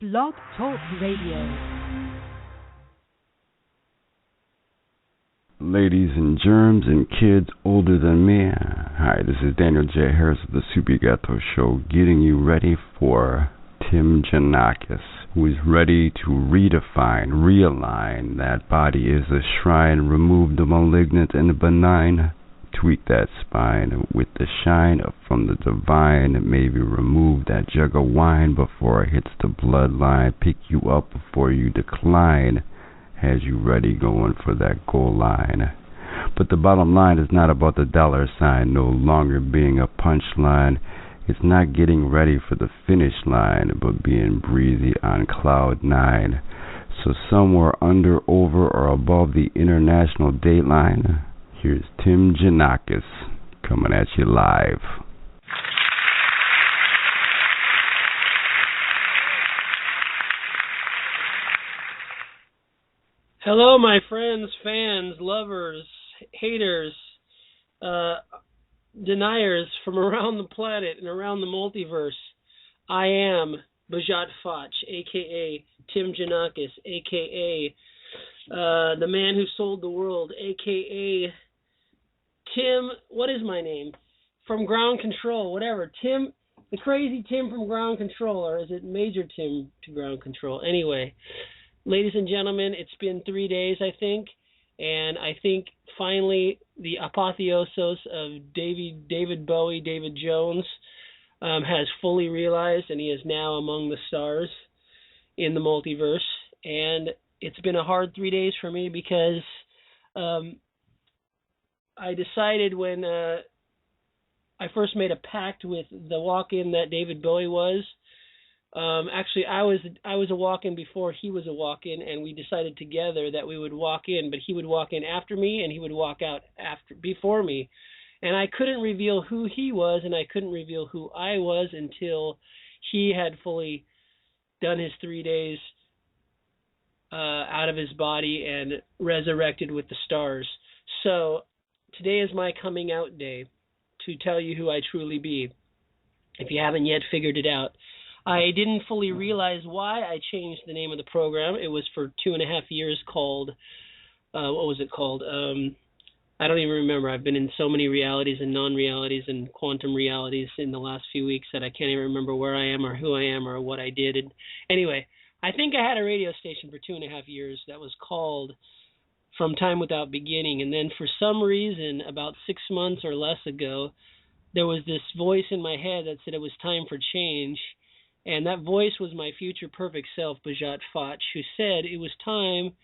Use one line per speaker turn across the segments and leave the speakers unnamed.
Blog Talk Radio.
Ladies and germs and kids older than me. Hi, this is Daniel J. Harris of the Super Ghetto Show, getting you ready for Tim Janakis, who is ready to redefine, realign that body is a shrine, remove the malignant and the benign, tweak that spine with the shine from the divine, maybe remove that jug of wine before it hits the bloodline, pick you up before you decline, has you ready going for that goal line. But the bottom line is not about the dollar sign no longer being a punchline. It's not getting ready for the finish line, but being breezy on cloud nine. So somewhere under, over, or above the international dateline, here's Tim Janakis coming at you live.
Hello, my friends, fans, lovers, haters, deniers from around the planet and around the multiverse. I am Bajat Foch, a.k.a. Tim Janakis, a.k.a. The man who sold the world, a.k.a. Tim, what is my name? From Ground Control, whatever. Tim, the crazy Tim from Ground Control, or is it Major Tim to Ground Control? Anyway, ladies and gentlemen, it's been 3 days, I think, and I think finally the apotheosis of David Bowie, David Jones, has fully realized, and he is now among the stars in the multiverse. And it's been a hard 3 days for me because I decided when I first made a pact with the walk-in that David Bowie was. Actually, I was a walk-in before he was a walk-in, and we decided together that we would walk in, but he would walk in after me, and he would walk out before me. And I couldn't reveal who he was, and I couldn't reveal who I was until he had fully done his 3 days out of his body and resurrected with the stars. So today is my coming out day to tell you who I truly be, if you haven't yet figured it out. I didn't fully realize why I changed the name of the program. It was for 2.5 years called, what was it called? I don't even remember. I've been in so many realities and non-realities and quantum realities in the last few weeks that I can't even remember where I am or who I am or what I did. And anyway, I think I had a radio station for 2.5 years that was called From Time Without Beginning. And then for some reason, about 6 months or less ago, there was this voice in my head that said it was time for change. And that voice was my future perfect self, Bajat Foch, who said it was time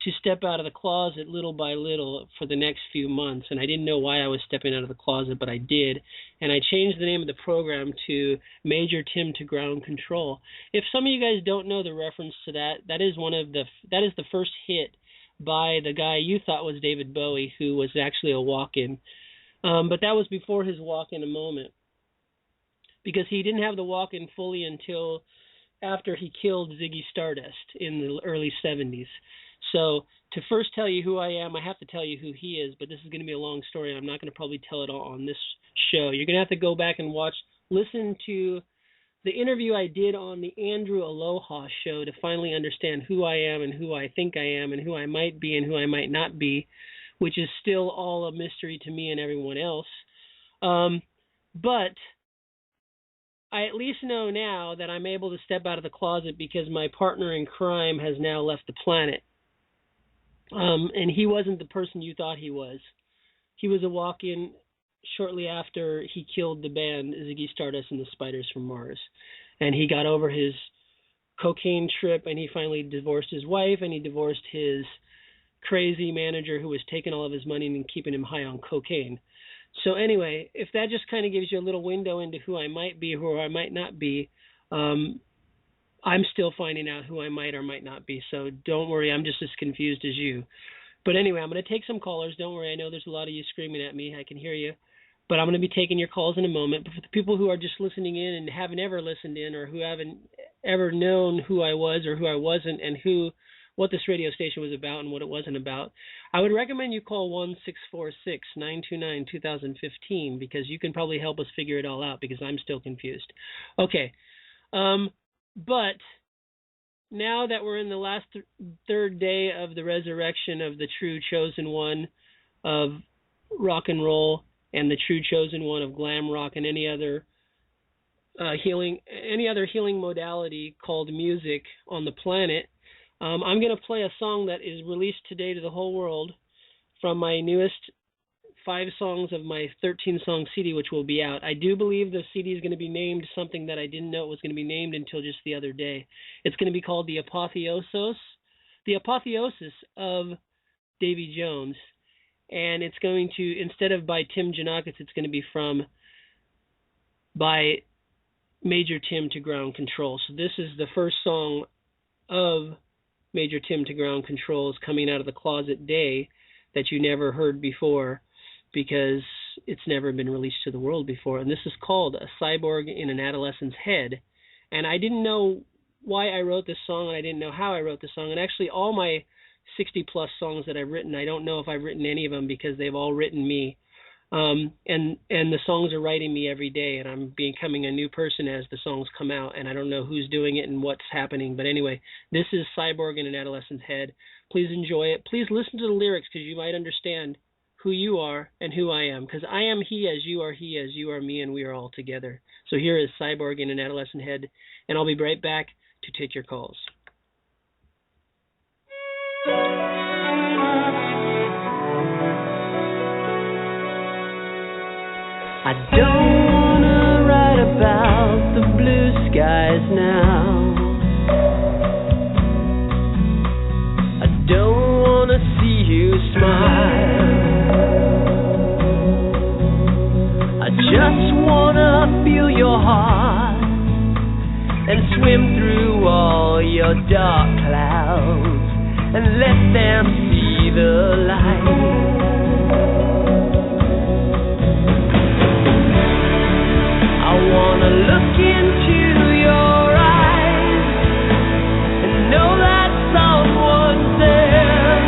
to step out of the closet little by little for the next few months. And I didn't know why I was stepping out of the closet, but I did. And I changed the name of the program to Major Tim to Ground Control. If some of you guys don't know the reference to that, that is the first hit by the guy you thought was David Bowie, who was actually a walk-in. But that was before his walk-in a moment, because he didn't have the walk-in fully until after he killed Ziggy Stardust in the early 70s. So to first tell you who I am, I have to tell you who he is, but this is going to be a long story, and I'm not going to probably tell it all on this show. You're going to have to go back and listen to the interview I did on the Andrew Aloha show to finally understand who I am and who I think I am and who I might be and who I might not be, which is still all a mystery to me and everyone else. But I at least know now that I'm able to step out of the closet because my partner in crime has now left the planet. And he wasn't the person you thought he was. He was a walk-in shortly after he killed the band Ziggy Stardust and the Spiders from Mars. And he got over his cocaine trip, and he finally divorced his wife, and he divorced his crazy manager who was taking all of his money and keeping him high on cocaine. So anyway, if that just kind of gives you a little window into who I might be, who I might not be, I'm still finding out who I might or might not be. So don't worry, I'm just as confused as you. But anyway, I'm going to take some callers. Don't worry, I know there's a lot of you screaming at me. I can hear you. But I'm going to be taking your calls in a moment. But for the people who are just listening in and haven't ever listened in, or who haven't ever known who I was or who I wasn't, and what this radio station was about and what it wasn't about, I would recommend you call 1-646-929-2015, because you can probably help us figure it all out, because I'm still confused. Okay. But now that we're in the last third day of the resurrection of the true chosen one of rock and roll and the true chosen one of glam rock and any other healing modality called music on the planet, I'm going to play a song that is released today to the whole world from my newest 5 songs of my 13-song CD, which will be out. I do believe the CD is going to be named something that I didn't know it was going to be named until just the other day. It's going to be called The Apotheosis of Davy Jones. And it's going to, instead of by Tim Giannakis, it's going to be by Major Tim to Ground Control. So this is the first song of Major Tim to Ground Control's Coming Out of the Closet Day that you never heard before, because it's never been released to the world before. And this is called A Cyborg in an Adolescent's Head. And I didn't know why I wrote this song, and I didn't know how I wrote this song. And actually all my 60-plus songs that I've written, I don't know if I've written any of them because they've all written me. And the songs are writing me every day, and I'm becoming a new person as the songs come out, and I don't know who's doing it and what's happening. But anyway, this is Cyborg in an Adolescent's Head. Please enjoy it. Please listen to the lyrics, because you might understand who you are and who I am, because I am he as you are me, and we are all together. So here is Cyborg in an Adolescent Head, and I'll be right back to take your calls.
I don't wanna write about the blue skies now. I don't wanna see you smile. I just wanna feel your heart and swim through all your dark clouds and let them see the light. I wanna look into your eyes and know that someone's there.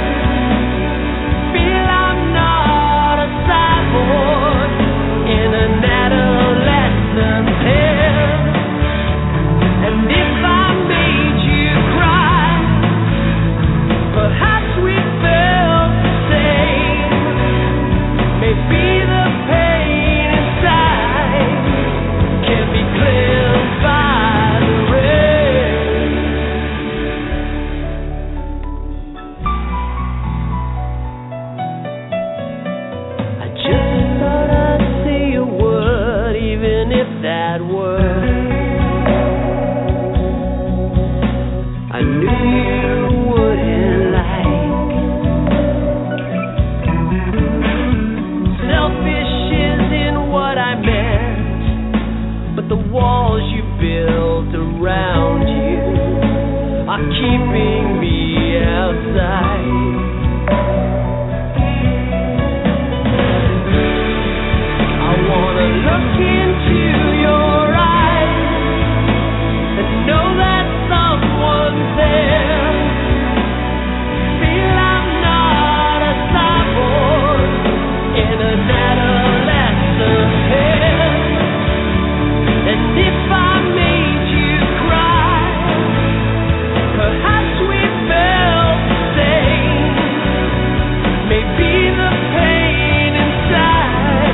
Feel I'm not a cyborg in an adolescent's head. And if I made you cry, perhaps we felt the same. Maybe the pain inside can be cleansed by the rain. I just thought I'd say a word, even if that word I knew you wouldn't like. Selfish isn't what I meant, but the walls you built around you are keeping me outside. I wanna look into your eyes and know that someone's there. Feel I'm not a cyborg in an adolescent's head. And if I made you cry, perhaps we felt the same. Maybe the pain inside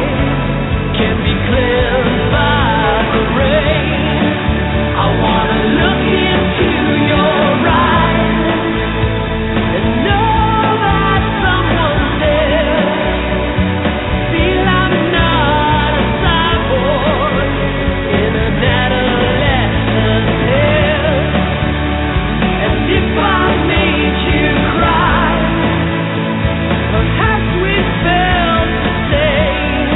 can be cleansed by the rain. I wanna look into your eyes and know that someone's there. Feel I'm not a cyborg in an adolescent's head. And if I made you cry, perhaps we felt the same.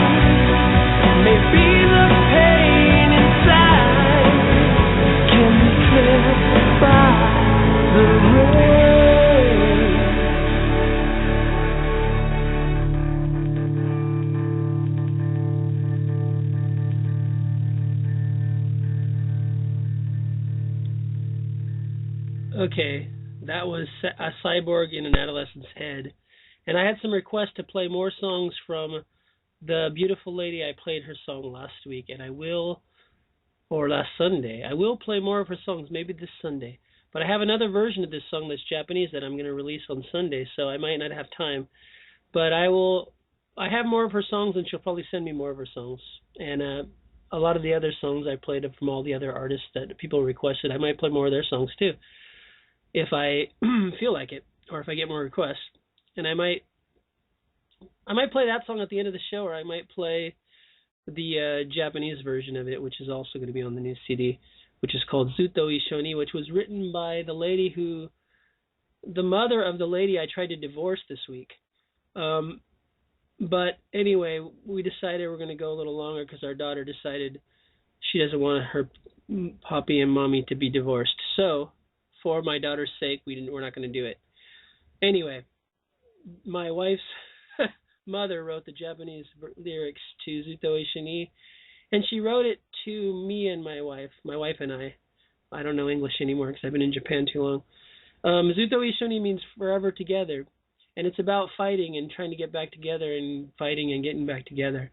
Maybe the pain inside can be cleansed by the rain.
Okay, that was A Cyborg in an Adolescent's Head. And I had some requests to play more songs from the beautiful lady. I played her song last week, and I will, or last Sunday. I will play more of her songs, maybe this Sunday. But I have another version of this song that's Japanese that I'm going to release on Sunday, so I might not have time. But I have more of her songs, and she'll probably send me more of her songs. And a lot of the other songs I played from all the other artists that people requested, I might play more of their songs too, if I feel like it, or if I get more requests. And I might play that song at the end of the show, or I might play the Japanese version of it, which is also going to be on the new CD, which is called Zuto Ishoni, which was written by the mother of the lady I tried to divorce this week. But anyway, we decided we're going to go a little longer because our daughter decided she doesn't want her poppy and mommy to be divorced. So, for my daughter's sake, we're not going to do it. Anyway, my wife's mother wrote the Japanese lyrics to Zuto Ishini, and she wrote it to me and my wife and I. I don't know English anymore because I've been in Japan too long. Zuto Ishoni means forever together, and it's about fighting and trying to get back together and fighting and getting back together.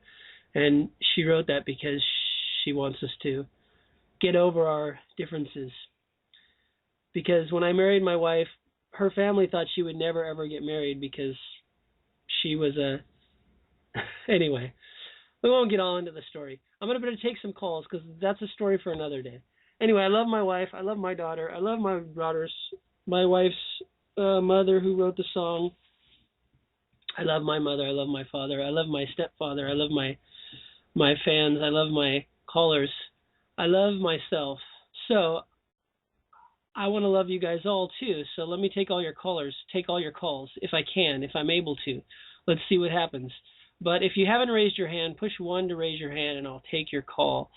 And she wrote that because she wants us to get over our differences. Because when I married my wife, her family thought she would never ever get married because she was Anyway, we won't get all into the story. I'm going to better take some calls because that's a story for another day. Anyway, I love my wife. I love my daughter. I love my wife's mother who wrote the song. I love my mother. I love my father. I love my stepfather. I love my fans. I love my callers. I love myself. So I want to love you guys all too. So let me take all your calls, if I can, if I'm able to. Let's see what happens. But if you haven't raised your hand, push 1 to raise your hand, and I'll take your call.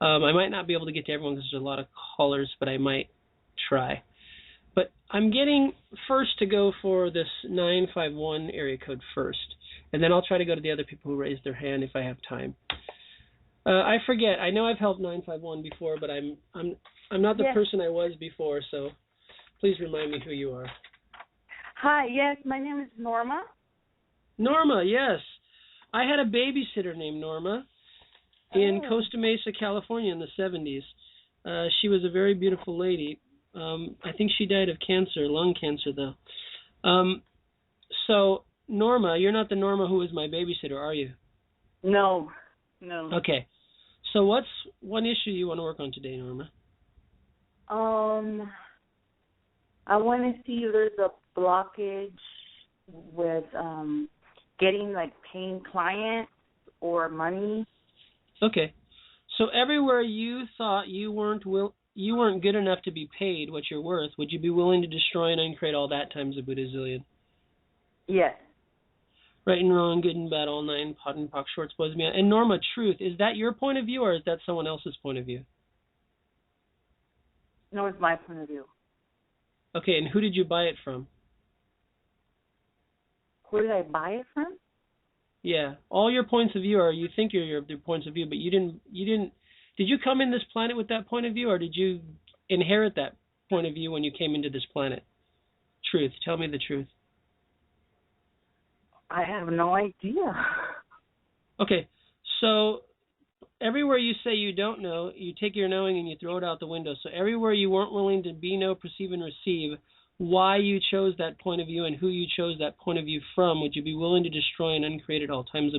I might not be able to get to everyone because there's a lot of callers, but I might try. But I'm getting first to go for this 951 area code first, and then I'll try to go to the other people who raised their hand if I have time. I forget. I know I've helped 951 before, but I'm not the person I was before, so please remind me who you are.
Hi, yes, my name is Norma.
Norma, yes. I had a babysitter named Norma in Costa Mesa, California in the 70s. She was a very beautiful lady. I think she died of cancer, lung cancer, though. So, Norma, you're not the Norma who was my babysitter, are you?
No.
Okay. So what's one issue you want to work on today, Norma?
I want to see if there's a blockage with getting, paying clients or money. Okay. So everywhere you thought you weren't good enough to be paid what you're worth, would you be willing to destroy and uncreate all that times a Buddha-zillion? Yes.
Right and wrong, good and bad, all nine, pot and pock, shorts, boys, me. And Norma, truth, is that your point of view or is that someone else's point of view?
No, it's my point of view.
Okay, and who did you buy it from?
Who did I buy it from?
Yeah, all your points of view are, you think you're your points of view, but you didn't, did you come in this planet with that point of view or did you inherit that point of view when you came into this planet? Truth, tell me the truth.
I have no idea.
Okay, so everywhere you say you don't know, you take your knowing and you throw it out the window. So everywhere you weren't willing to be, know, perceive, and receive why you chose that point of view and who you chose that point of view from, would you be willing to destroy and uncreate at all times of